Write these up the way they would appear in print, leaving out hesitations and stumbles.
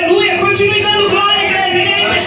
Aleluia, continue dando glória, igreja.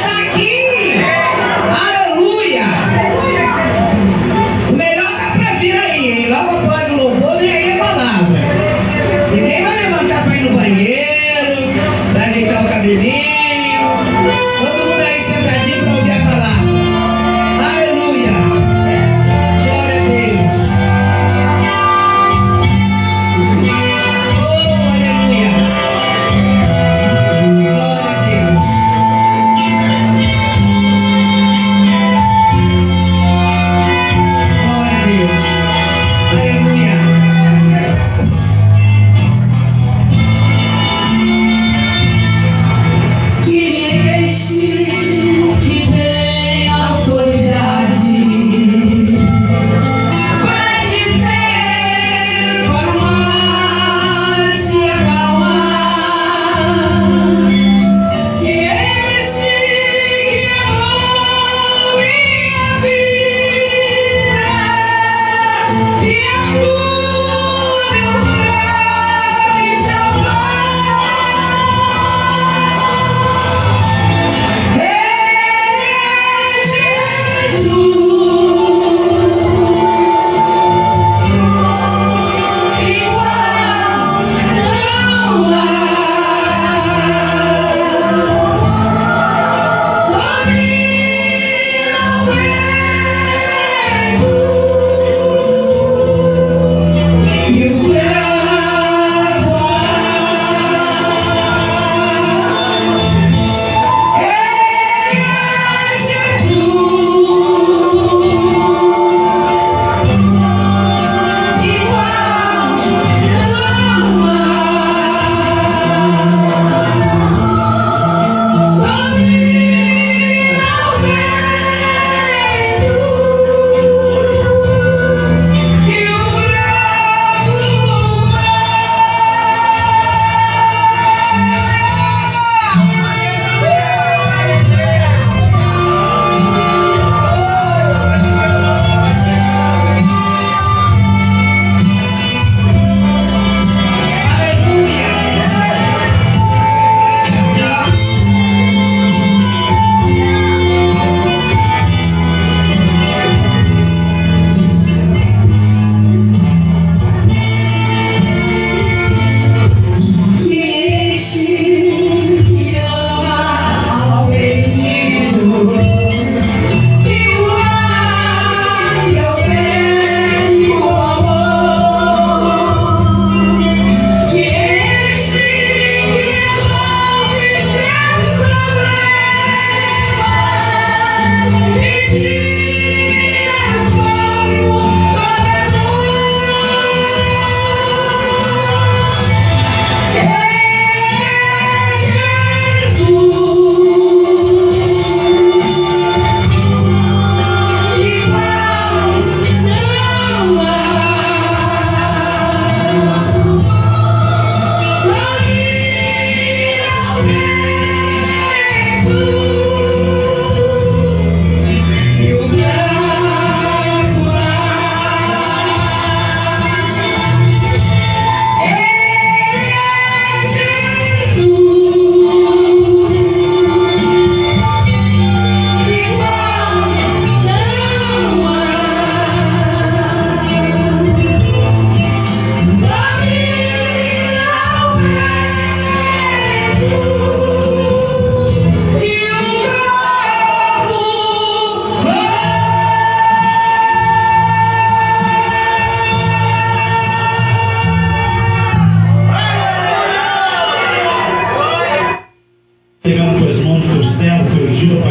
servo, teu ungido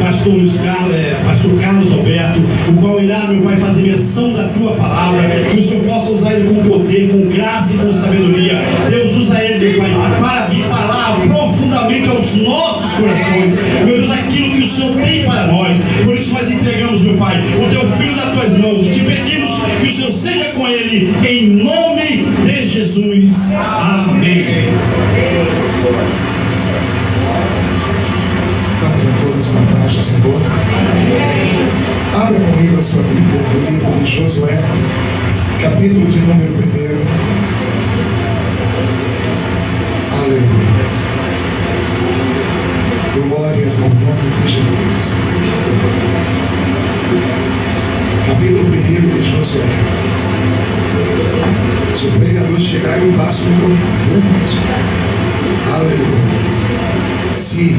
pastor Luiz Carlos, pastor Carlos Alberto, o qual irá, meu Pai, fazer menção da tua palavra, que o Senhor possa usar ele com poder, com graça e com sabedoria. Deus, usa ele, meu Pai, para vir falar profundamente aos nossos corações, meu Deus, aquilo que o Senhor tem para nós. Por isso nós entregamos, meu Pai, o teu filho nas tuas mãos e te pedimos que o Senhor seja com ele, em nome de Jesus. Amém. Estamos a todos com a paz do Senhor. Abra comigo a sua Bíblia no livro de Josué, capítulo de número 1. Aleluia. Glórias ao nome de Jesus. Capítulo 1 de Josué. Se o pregador chegar, eu passo o microfone. Aleluia. Se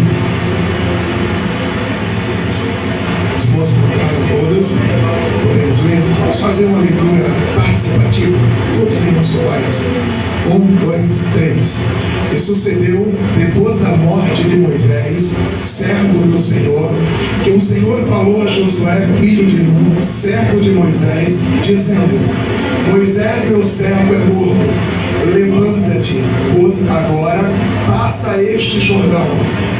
os irmãos encontraram todas, podemos ler. Vamos fazer uma leitura participativa, todos individuais. 1, 2, 3. E sucedeu, depois da morte de Moisés, servo do Senhor, que o Senhor falou a Josué, filho de Nun, servo de Moisés, dizendo: Moisés, meu servo, é morto. Levanta-te, pois agora passa este Jordão,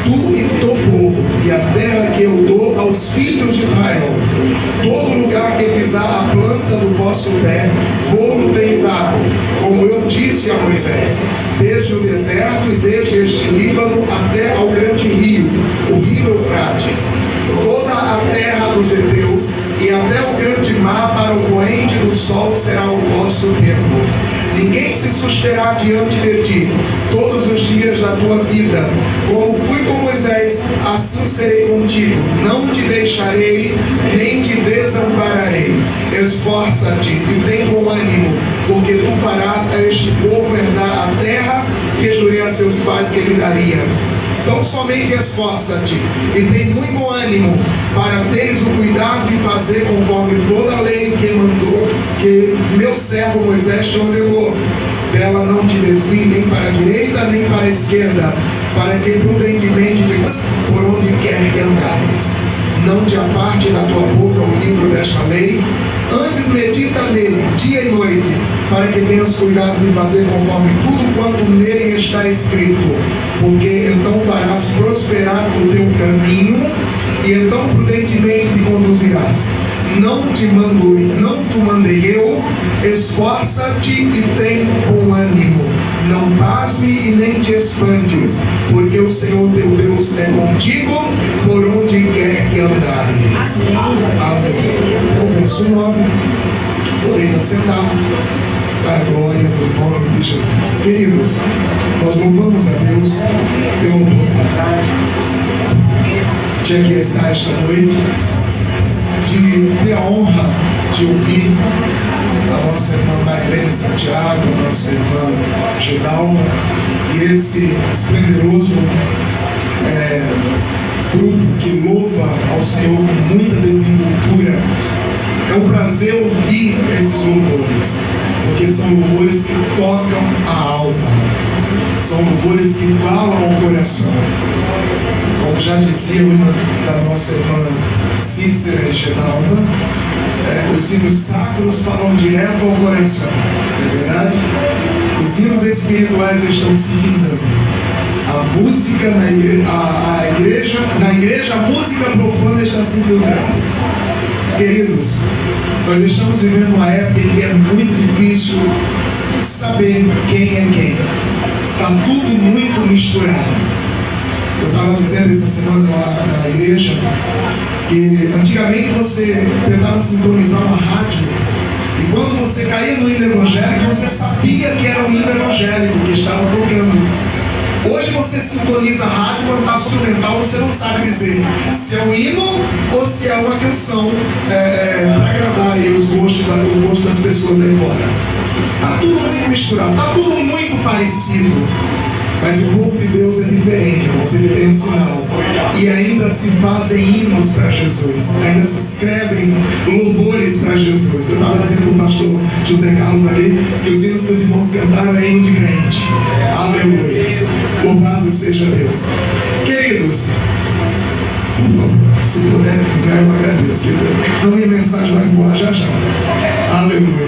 tu e teu povo, e a terra que eu dou aos filhos de Israel. Todo lugar que pisar a planta do vosso pé, vou-lo tenho dado, como eu disse a Moisés, desde o deserto e desde este Líbano até ao grande rio, o rio Eufrates, toda a terra dos heteus e até o grande mar para o poente do sol será o vosso termo. Ninguém se susterá diante de ti todos os dias da tua vida. Como fui com Moisés, assim serei contigo. Não te deixarei, nem te desampararei. Esforça-te e tem bom ânimo, porque tu farás a este povo herdar a terra que jurei a seus pais que lhe daria. Então somente esforça-te e tem muito bom ânimo, para teres o cuidado de fazer conforme toda a lei que mandou, que meu servo Moisés te ordenou. Dela não te desvie nem para a direita nem para a esquerda, para que prudentemente digas por onde quer que andares. Não te aparte da tua boca o livro desta lei, antes medita nele dia e noite, para que tenhas cuidado de fazer conforme tudo quanto nele está escrito, porque então farás prosperar o teu caminho, e então prudentemente te conduzirás. Não te mandei eu, esforça-te e tem bom ânimo. Não pasme e nem te espantes, porque o Senhor teu Deus é contigo por onde quer que andares. Amém. O verso 9. Podeis assentar para a glória do nome de Jesus. Queridos, nós louvamos a Deus pela oportunidade de aqui estar esta noite, de ter a honra de ouvir a nossa irmã Marilene Santiago, a nossa irmã Gedalva, e esse esplendoroso grupo que louva ao Senhor com muita desenvoltura. É um prazer ouvir esses louvores, porque são louvores que tocam a alma, são louvores que falam ao coração. Como já dizia uma da nossa irmã Cícera Gedalva, os hinos sacros falam direto ao coração, não é verdade? Os hinos espirituais estão se findando. A música na igreja, a música profana está se infiltrando. Queridos, nós estamos vivendo uma época em que é muito difícil saber quem é quem. Está tudo muito misturado. Eu estava dizendo essa semana na igreja que antigamente você tentava sintonizar uma rádio e quando você caía no hino evangélico, você sabia que era o hino evangélico que estava tocando. Hoje você sintoniza a rádio, quando está instrumental, você não sabe dizer se é um hino ou se é uma canção para agradar aí os gostos das pessoas aí fora. Está tudo muito misturado, está tudo muito parecido. Mas o povo de Deus é diferente, irmãos. Ele tem um sinal. E ainda se fazem hinos para Jesus. Ainda se escrevem louvores para Jesus. Eu estava dizendo para o pastor José Carlos ali que os hinos que os irmãos cantaram é hino de crente. Aleluia. Louvado seja Deus. Queridos, por favor, se puder ficar, eu agradeço. Senão minha mensagem vai voar já já. Aleluia.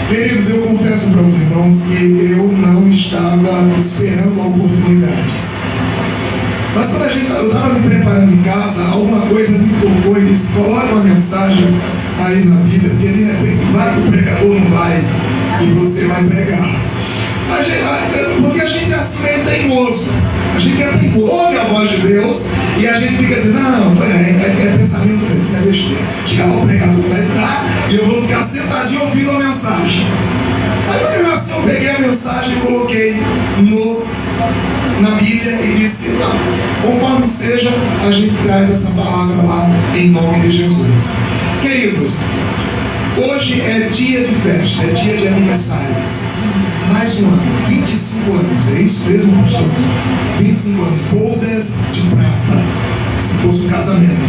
Queridos, eu confesso para os irmãos que eu não estava esperando a oportunidade. Mas quando eu estava me preparando em casa, alguma coisa me tocou e disse: coloca uma mensagem aí na Bíblia, porque de repente vai que o pregador não vai e você vai pregar. Porque a gente é assim meio teimoso. A gente é teimoso, ouve a voz de Deus e a gente fica assim: não, é pensamento dele, isso é besteira. Chega lá, o pregador vai estar e eu vou ficar sentadinho ouvindo a mensagem. Aí mesmo assim eu peguei a mensagem e coloquei na Bíblia e disse: não, conforme seja, a gente traz essa palavra lá em nome de Jesus. Queridos, hoje é dia de festa, é dia de aniversário. Mais um ano, 25 anos, é isso mesmo, pastor? 25 anos, bodas de prata, se fosse um casamento.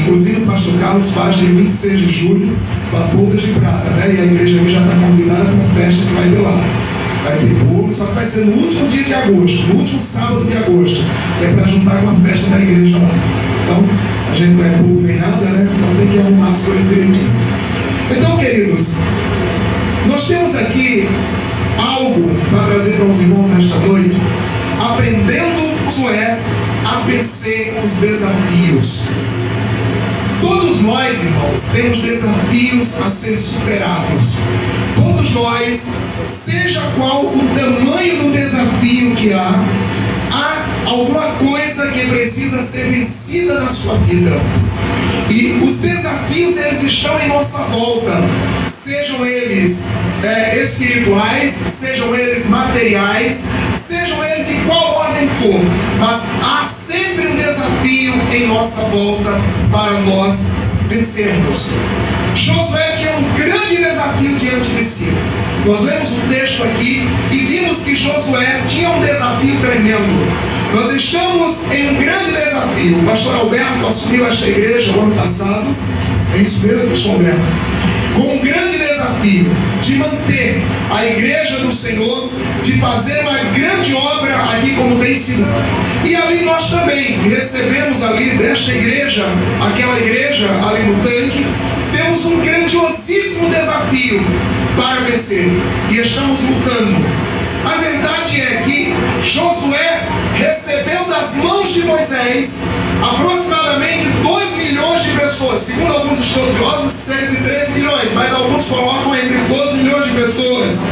Inclusive o pastor Carlos faz dia 26 de julho, as bodas de prata, né? E a igreja aqui já está convidada para uma festa que vai ter lá. Vai ter bolo, só que vai ser no último dia de agosto, no último sábado de agosto, que é para juntar com a festa da igreja lá. Então, a gente não é bolo nem nada, né? Então tem que arrumar as coisas direitinho. Então, queridos, nós temos aqui algo para trazer para os irmãos nesta noite, aprendendo Josué a vencer os desafios. Todos nós, irmãos, temos desafios a ser superados. Todos nós, seja qual o tamanho do desafio que há alguma coisa que precisa ser vencida na sua vida. E os desafios, eles estão em nossa volta, sejam eles espirituais, sejam eles materiais, sejam eles de qual ordem for, mas há sempre um desafio em nossa volta para nós vencermos. Josué tinha um grande desafio diante de si. Nós lemos um texto aqui e vimos que Josué tinha um desafio tremendo. Nós estamos em um grande desafio. O pastor Alberto assumiu esta igreja no ano passado. É isso mesmo, pastor Alberto? Com um grande desafio de manter a igreja do Senhor, de fazer uma grande obra aqui como tem sido. E ali nós também recebemos ali desta igreja, aquela igreja ali no tanque, temos um grandiosíssimo desafio para vencer. E estamos lutando. A verdade é que Josué recebeu das mãos de Moisés aproximadamente 2 milhões de pessoas. Segundo alguns estudiosos, cerca de 3 milhões, mas alguns colocam entre 12 milhões de pessoas.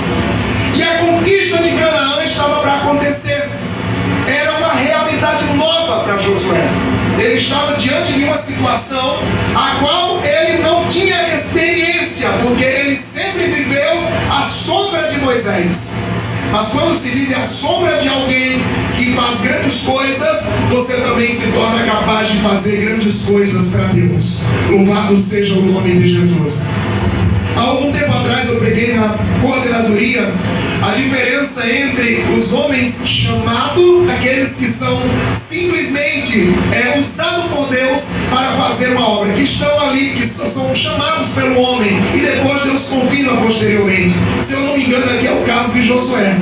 E a conquista de Canaã estava para acontecer. Era uma realidade nova para Josué. Ele estava diante de uma situação a qual ele não tinha experiência, porque ele sempre viveu à sombra de Moisés. Mas quando se vive à sombra de alguém que faz grandes coisas, você também se torna capaz de fazer grandes coisas para Deus. Louvado seja o nome de Jesus. Há algum tempo atrás eu preguei na coordenadoria a diferença entre os homens chamados, aqueles que são simplesmente usados por Deus para fazer uma obra, que estão ali, que são chamados pelo homem e depois Deus confirma posteriormente. Se eu não me engano, aqui é o caso de Josué.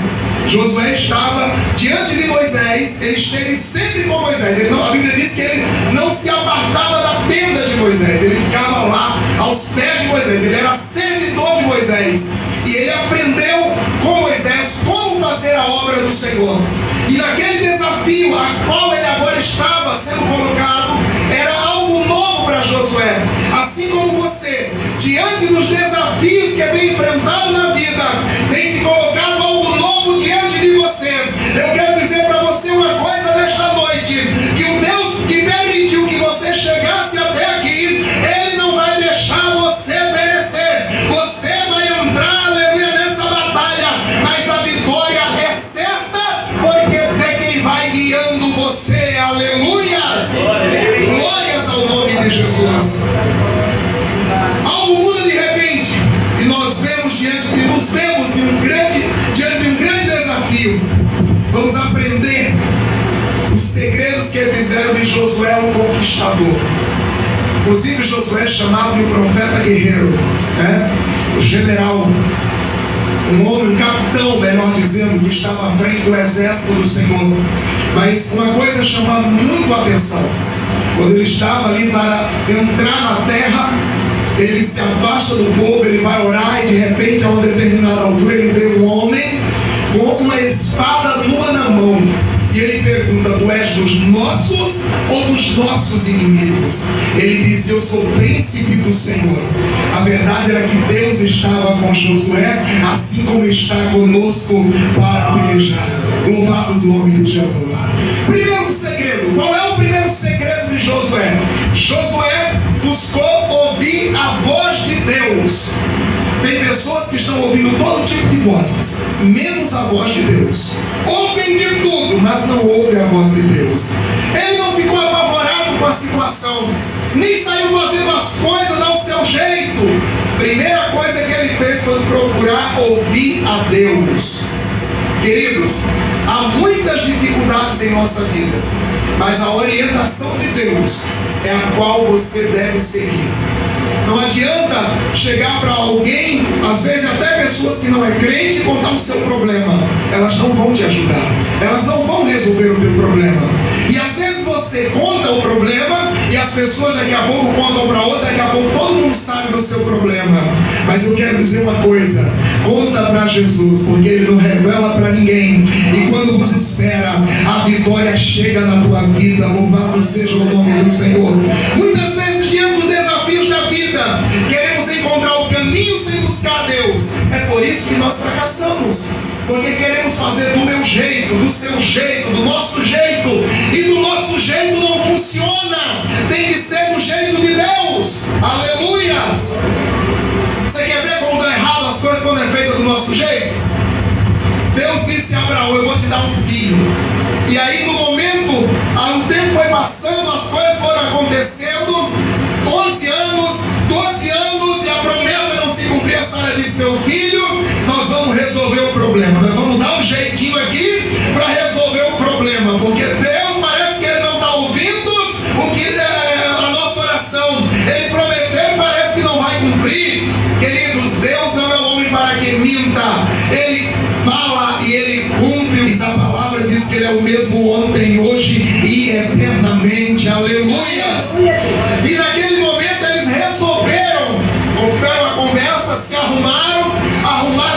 Josué estava diante de Moisés, ele esteve sempre com Moisés. A Bíblia diz que ele não se apartava da tenda de Moisés, ele ficava lá aos pés de Moisés, ele era servidor de Moisés. E ele aprendeu com Moisés como fazer a obra do Senhor. E naquele desafio a qual ele agora estava sendo colocado, era algo novo para Josué. Assim como você, diante dos desafios que tem enfrentado na vida, tem se colocado algo novo diante de você. Eu quero dizer para você uma coisa nesta noite, que o Deus que permitiu que você chegasse até aqui, Ele não vai deixar você perecer. Você vai entrar, aleluia, nessa batalha, mas a vitória é certa, porque é quem vai guiando você, aleluias. Glórias ao nome de Jesus. Algo muda de repente, e nos vemos diante de um grande desafio. Vamos aprender os segredos que fizeram de Josué um conquistador. Inclusive Josué é chamado de um profeta guerreiro, né? O general, um homem, um capitão, melhor dizendo, que estava à frente do exército do Senhor. Mas uma coisa chama muito a atenção: quando ele estava ali para entrar na terra, ele se afasta do povo, ele vai orar e de repente a uma determinada altura ele vê um homem com uma espada nua na mão. E ele pergunta: tu és dos nossos ou dos nossos inimigos? Ele disse: eu sou príncipe do Senhor. A verdade era que Deus estava com Josué, assim como está conosco para pelejar. Louvado o nome de Jesus. Primeiro segredo. Qual é o primeiro segredo de Josué? Josué buscou ouvir a voz de Deus. Tem pessoas que estão ouvindo todo tipo de vozes, menos a voz de Deus. Ouvem de tudo, mas não ouvem a voz de Deus. Ele não ficou apavorado com a situação, nem saiu fazendo as coisas ao seu jeito. Primeira coisa que ele fez foi procurar ouvir a Deus. Queridos, há muitas dificuldades em nossa vida, mas a orientação de Deus é a qual você deve seguir. Não adianta chegar para alguém, às vezes até pessoas que não é crente, e contar o seu problema. Elas não vão te ajudar, elas não vão resolver o teu problema. E às vezes você conta o problema e as pessoas daqui a pouco contam para outra, daqui a pouco todo mundo sabe do seu problema. Mas eu quero dizer uma coisa: conta para Jesus, porque Ele não revela para ninguém. E quando você espera, a vitória chega na tua vida. Louvado seja o nome do Senhor. Muitas vezes, diante dos desafios da vida, queremos encontrar o caminho sem buscar a Deus. É por isso que nós fracassamos, porque queremos fazer do meu jeito, do seu jeito, do nosso jeito, e do nosso jeito não funciona. Tem que ser do jeito de Deus. Aleluias. Você quer ver como dá errado as coisas quando é feita do nosso jeito? Deus disse a Abraão: eu vou te dar um filho. E aí no momento, o tempo foi passando, as coisas foram acontecendo, 11 anos, 12 anos, e a promessa não se cumpria. Sara disse: meu filho, nós vamos resolver o problema, nós vamos dar um jeitinho aqui para resolver o problema, porque Deus parece que Ele não está ouvindo o que a nossa oração. Ele prometeu e parece que não vai cumprir. Queridos, Deus não é homem para que minta. Ele fala e Ele cumpre. A palavra diz que Ele é o mesmo ontem, hoje e eternamente. Aleluias. E naquele momento eles resolveram, tiveram uma conversa, se arrumaram,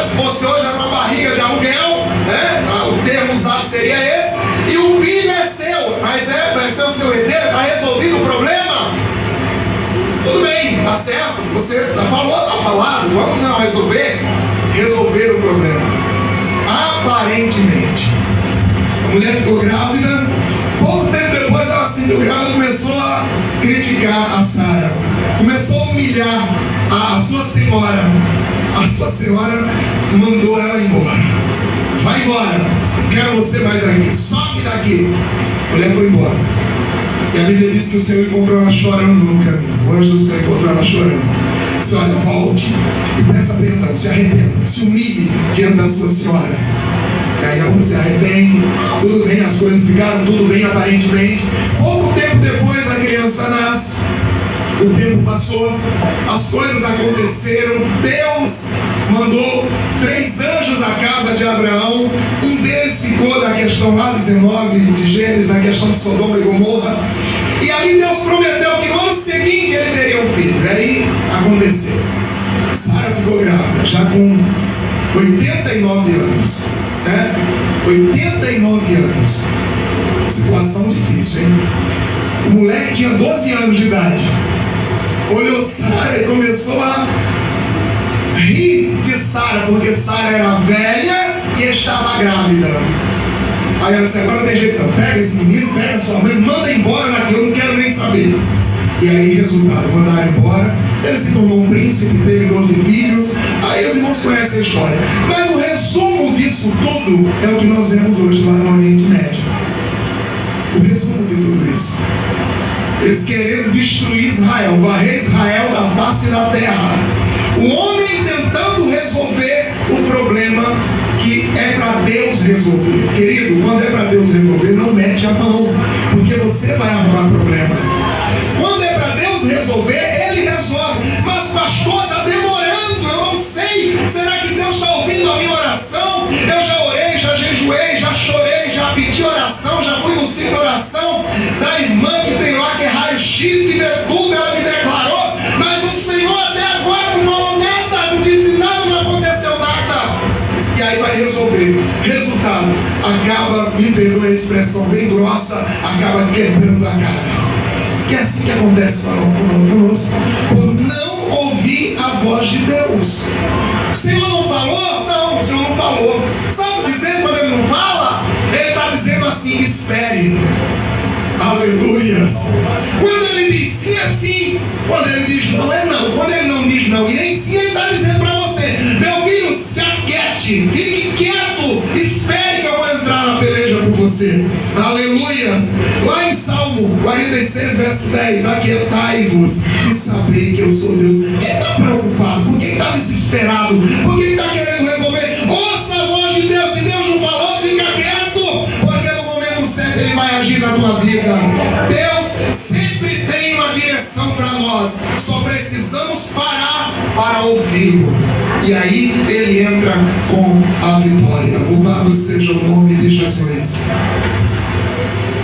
se fosse hoje era uma barriga de aluguel, né? O termo usado seria esse. E o filho é seu, mas vai ser o seu herdeiro. Está resolvido o problema? Tudo bem, está certo, você falou, está falado, vamos resolver o problema. Aparentemente, a mulher ficou grávida. Pouco tempo depois ela se deu grávida, começou a criticar a Sara, começou a humilhar a sua senhora. A sua senhora mandou ela embora. Vai embora, não quero você mais aqui, sobe daqui. A mulher foi embora. E a Bíblia diz que o Senhor encontrou ela chorando no caminho. O anjo do Senhor encontrou ela chorando. Disse: olha, volte e peça perdão, se arrependa, se humilhe diante da sua senhora. E aí ela se arrepende, tudo bem, as coisas ficaram tudo bem aparentemente. Pouco tempo depois a criança nasce. O tempo passou, as coisas aconteceram. Deus mandou 3 anjos à casa de Abraão. Um deles ficou na questão lá 19 de Gênesis, na questão de Sodoma e Gomorra. E aí Deus prometeu que no ano seguinte ele teria um filho. E aí aconteceu. Sara ficou grávida, já com 89 anos. 89 anos. Situação difícil, hein? O moleque tinha 12 anos de idade. Olhou Sara e começou a rir de Sara, porque Sara era velha e estava grávida. Aí ela disse: agora tem jeito não, pega esse menino, pega sua mãe, manda embora daqui, eu não quero nem saber. E aí, resultado, mandaram embora. Ele se tornou um príncipe, teve 12 filhos. Aí os irmãos conhecem a história. Mas o resumo disso tudo é o que nós vemos hoje lá no Oriente Médio. O resumo de tudo isso: eles querendo destruir Israel, varrer Israel da face da terra. O homem tentando resolver o problema que é para Deus resolver. Querido, quando é para Deus resolver, não mete a mão, porque você vai arrumar problema. Quando é para Deus resolver, Ele resolve. Mas pastor, está demorando, eu não sei. Será que Deus está ouvindo a minha oração? Eu já orei, já jejuei, já chorei, já pedi oração, já fui no ciclo de oração da irmã que tem lá, que é raio-x, que vê tudo, ela me declarou. Mas o Senhor até agora não falou nada, não disse nada, não aconteceu nada. E aí vai resolver. Resultado, acaba, me perdoa a expressão bem grossa, acaba quebrando a cara. Que é assim que acontece conosco, por não ouvir a voz de Deus. O Senhor não falou? Não, o Senhor não falou. Sabe dizendo quando Ele não fala? Ele está dizendo assim: espere. Aleluias. Quando Ele diz sim, é sim. Quando Ele diz não, é não. Quando Ele não diz não e nem sim, Ele está dizendo para você: meu filho, se aquiete, fique quieto, espere que eu vou entrar na peleja por você. Aleluias. Lá em Salmo 46, verso 10: aquietai-vos e sabei que eu sou Deus. Quem está preocupado? Por que está desesperado? Por que está querendo resolver? Ouça a voz de Deus. Se Deus não falou, fica quieto, porque no momento certo Ele vai agir na tua vida. Deus sempre tem uma direção para nós, só precisamos parar para ouvi-lo, e aí Ele entra com a vitória. Louvado seja o nome de Jesus.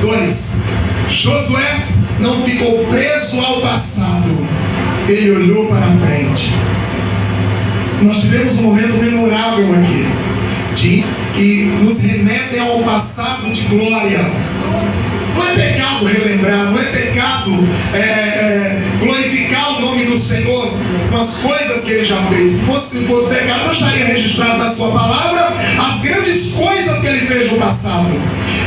2. Josué não ficou preso ao passado, ele olhou para frente. Nós tivemos um momento memorável aqui, que nos remetem ao passado de glória. Não é pecado relembrar, não é pecado glorificar o nome do Senhor com as coisas que Ele já fez. Se fosse pecado, não estaria registrado na sua palavra as grandes coisas que Ele fez no passado.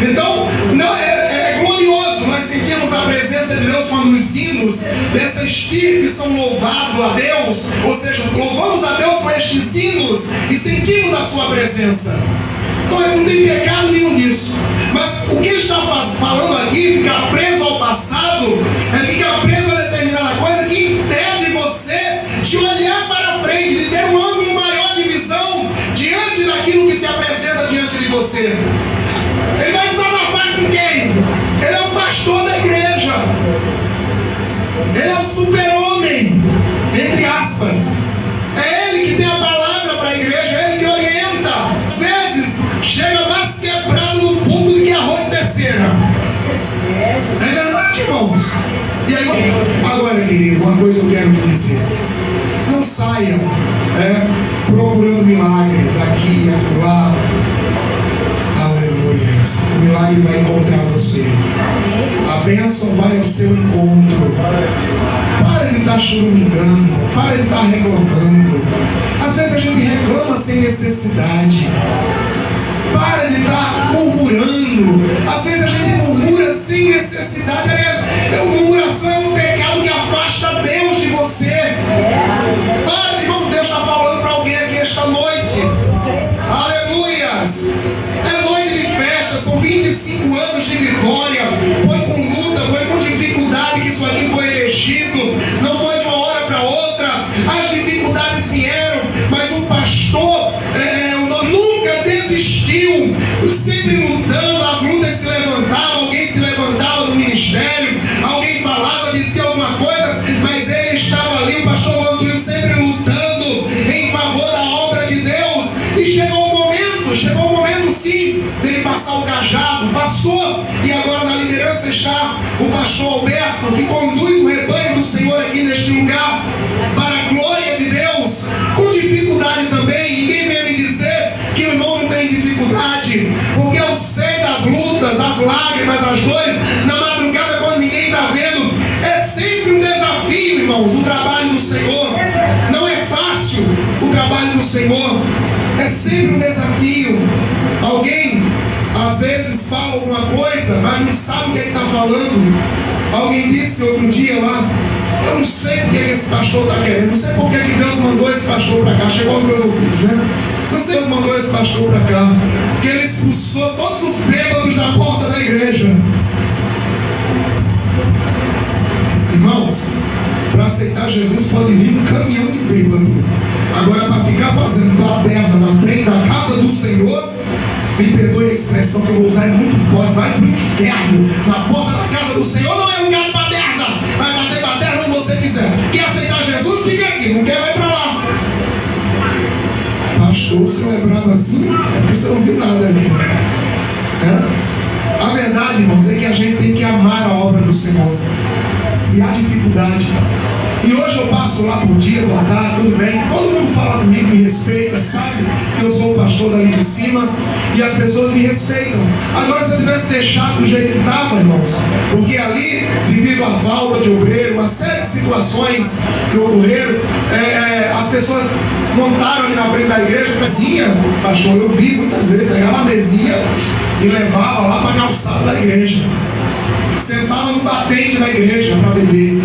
Então, não, é glorioso. Nós sentimos a presença de Deus quando os hinos dessa estirpe são louvados a Deus, ou seja, louvamos a Deus com estes hinos e sentimos a sua presença. Não tem pecado nenhum nisso. Mas o que ele está falando aqui, ficar preso ao passado, é ficar preso a determinada coisa que impede você de olhar para frente, de ter um ângulo maior de visão diante daquilo que se apresenta diante de você. Ele vai desabafar com quem? Ele é o pastor da igreja. Ele é o super-homem, entre aspas. É ele que tem a palavra para a igreja, é ele que orienta. Às vezes, chega mais quebrado no púlpito do que arroz de terceira. É verdade, irmãos? E aí, agora, querido, uma coisa eu quero te dizer. Não saia procurando milagres aqui e acolá. Aleluia. O milagre vai encontrar você. A bênção vai ao seu encontro. Para de estar choramingando, para de estar reclamando. Às vezes a gente reclama sem necessidade. Para de estar murmurando. Às vezes a gente murmura sem necessidade. Aliás, a murmuração é um pecado que afasta Deus de você. Para, irmão, Deus está falando para alguém aqui esta noite. Aleluias. É noite de festa, são 25 anos de vitória. Foi com luta, foi com dificuldade que isso aqui foi erigido. Não foi de uma hora para outra. As dificuldades vieram, mas o pastor nunca desistiu, sempre lutando. As lutas se levantavam, alguém se levantava no ministério, alguém falava, dizia alguma coisa, mas ele estava ali, o pastor Vantuil, sempre lutando em favor da obra de Deus. E chegou o momento sim dele passar o cajado. Passou, e agora na liderança está o pastor Alberto, que conduz o rebanho do Senhor aqui neste lugar para a glória de Deus, com dificuldade também. Ninguém vem me dizer que o irmão não tem dificuldade, porque eu sei das lutas, as lágrimas, as dores na madrugada quando ninguém está vendo. É sempre um desafio, irmãos, o trabalho do Senhor. Não é fácil o trabalho do Senhor, é sempre um desafio. Alguém às vezes fala alguma coisa, mas não sabe o que ele está falando. Alguém disse outro dia lá: eu não sei porque esse pastor está querendo, não sei porque que Deus mandou esse pastor para cá. Chegou aos meus ouvidos, né? Não sei se Deus mandou esse pastor para cá, porque ele expulsou todos os bêbados da porta da igreja. Irmãos, para aceitar Jesus pode vir um caminhão de bêbado. Agora, para ficar fazendo baderna na frente da casa casa do Senhor, me perdoe a expressão que eu vou usar, é muito forte, vai para o inferno. Na porta da casa do Senhor não é lugar de baderna, vai fazer baderna onde você quiser. Quer aceitar Jesus? Fica aqui, não quer, vai para lá. Pastor, se lembrando assim, é porque você não viu nada ali. A verdade, irmãos, é que a gente tem que amar a obra do Senhor. E há dificuldade. E hoje eu passo lá por dia, boa tarde, tudo bem. Todo mundo fala comigo, me respeita, sabe que eu sou o pastor dali de cima. E as pessoas me respeitam. Agora, se eu tivesse deixado do jeito que estava, irmãos, porque ali, devido à falta de obreiro, uma série de situações que ocorreram, as pessoas montaram ali na frente da igreja, mesinha, pastor, eu vi muitas vezes, pegava uma mesinha e levava lá para a calçada da igreja. Sentava no batente da igreja para beber.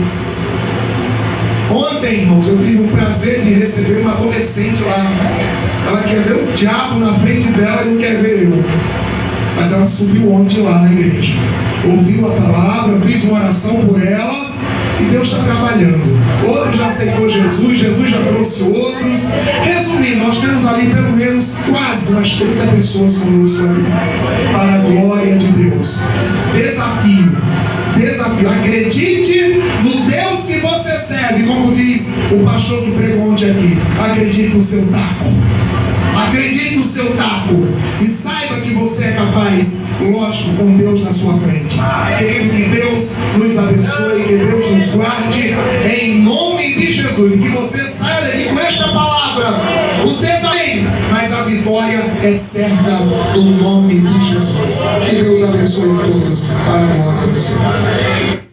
Ontem, irmãos, eu tive o prazer de receber uma adolescente lá. Ela quer ver o diabo na frente dela e não quer ver eu. Mas ela subiu ontem lá na igreja. Ouviu a palavra, fiz uma oração por ela e Deus está trabalhando. Outro já aceitou Jesus, Jesus já trouxe outros. Resumindo, nós temos ali pelo menos quase umas 30 pessoas conosco ali. Para a glória de Deus. Desafio. Acredite no Deus que você serve, como diz o pastor que pregou ontem aqui. Acredite no seu taco. Acredite no seu taco. E saiba que você é capaz, lógico, com Deus na sua frente. Querido, que Deus nos abençoe, que Deus nos guarde, em nome de Jesus. E que você saia daqui com esta palavra. Os desafios, mas a vitória é certa no nome de Jesus. Que Deus abençoe a todos para a glória do Senhor.